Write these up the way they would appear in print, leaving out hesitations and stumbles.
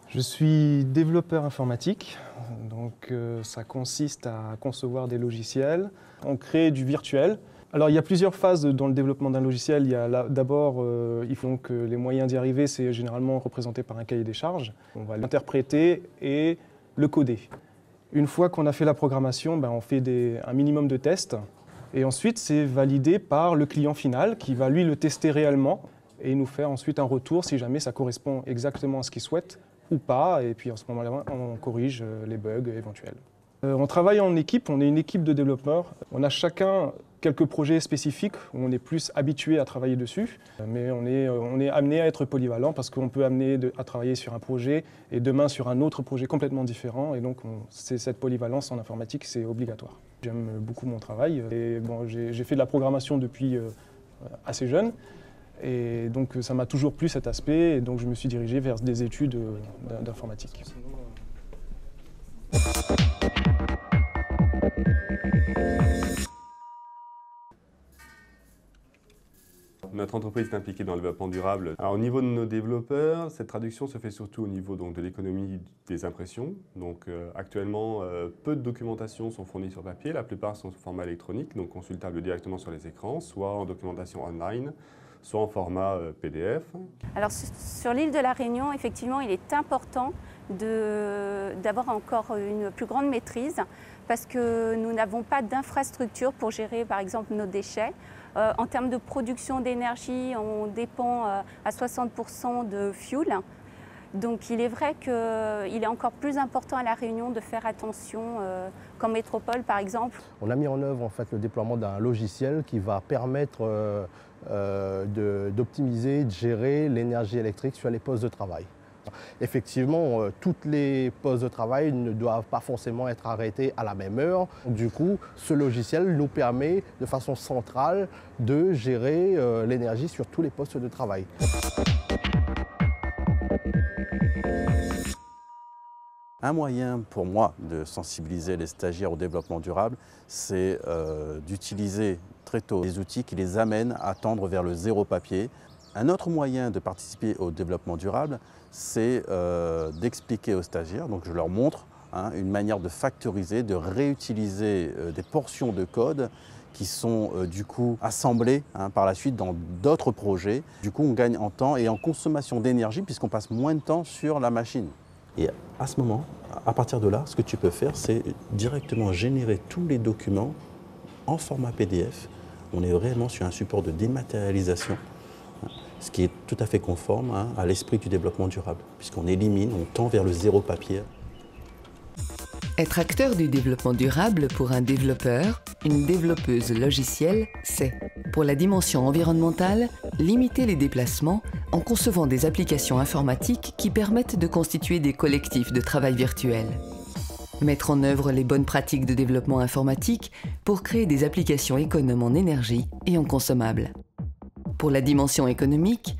Je suis développeur informatique, donc ça consiste à concevoir des logiciels. On crée du virtuel. Alors il y a plusieurs phases dans le développement d'un logiciel. Il y a d'abord, il faut que les moyens d'y arriver, c'est généralement représenté par un cahier des charges. On va l'interpréter et le coder. Une fois qu'on a fait la programmation, on fait un minimum de tests. Et ensuite, c'est validé par le client final qui va lui le tester réellement et nous faire ensuite un retour si jamais ça correspond exactement à ce qu'il souhaite ou pas. Et puis à ce moment-là, on corrige les bugs éventuels. On travaille en équipe, on est une équipe de développeurs. On a chacun quelques projets spécifiques où on est plus habitué à travailler dessus. Mais on est amené à être polyvalent parce qu'on peut amener à travailler sur un projet et demain sur un autre projet complètement différent. Et donc cette polyvalence en informatique, c'est obligatoire. J'aime beaucoup mon travail et j'ai fait de la programmation depuis assez jeune. Et donc ça m'a toujours plu cet aspect et donc je me suis dirigé vers des études d'informatique. Notre entreprise est impliquée dans le développement durable. Alors, au niveau de nos développeurs, cette traduction se fait surtout au niveau de l'économie des impressions. Donc actuellement, peu de documentation sont fournies sur papier, la plupart sont sous format électronique, donc consultables directement sur les écrans, soit en documentation online, soit en format PDF. Alors sur l'île de la Réunion, effectivement, il est important d'avoir encore une plus grande maîtrise parce que nous n'avons pas d'infrastructure pour gérer par exemple nos déchets. En termes de production d'énergie, on dépend à 60% de fuel. Donc il est vrai qu'il est encore plus important à La Réunion de faire attention qu'en métropole par exemple. On a mis en œuvre en fait, le déploiement d'un logiciel qui va permettre d'optimiser, de gérer l'énergie électrique sur les postes de travail. Effectivement, toutes les postes de travail ne doivent pas forcément être arrêtés à la même heure. Du coup, ce logiciel nous permet de façon centrale de gérer l'énergie sur tous les postes de travail. Un moyen pour moi de sensibiliser les stagiaires au développement durable, c'est d'utiliser très tôt des outils qui les amènent à tendre vers le zéro papier. Un autre moyen de participer au développement durable, c'est d'expliquer aux stagiaires, donc je leur montre une manière de factoriser, de réutiliser des portions de code qui sont du coup assemblées par la suite dans d'autres projets. Du coup, on gagne en temps et en consommation d'énergie puisqu'on passe moins de temps sur la machine. Et à ce moment, à partir de là, ce que tu peux faire, c'est directement générer tous les documents en format PDF. On est réellement sur un support de dématérialisation, ce qui est tout à fait conforme à l'esprit du développement durable, puisqu'on élimine, on tend vers le zéro papier. Être acteur du développement durable pour un développeur, une développeuse logicielle, c'est, pour la dimension environnementale, limiter les déplacements en concevant des applications informatiques qui permettent de constituer des collectifs de travail virtuels. Mettre en œuvre les bonnes pratiques de développement informatique pour créer des applications économes en énergie et en consommables. Pour la dimension économique,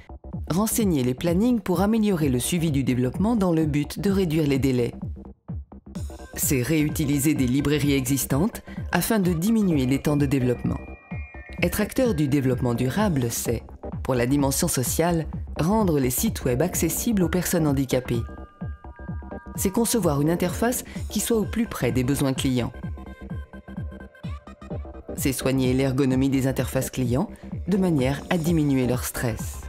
renseigner les plannings pour améliorer le suivi du développement dans le but de réduire les délais. C'est réutiliser des librairies existantes afin de diminuer les temps de développement. Être acteur du développement durable, c'est, pour la dimension sociale, rendre les sites web accessibles aux personnes handicapées. C'est concevoir une interface qui soit au plus près des besoins clients. C'est soigner l'ergonomie des interfaces clients de manière à diminuer leur stress.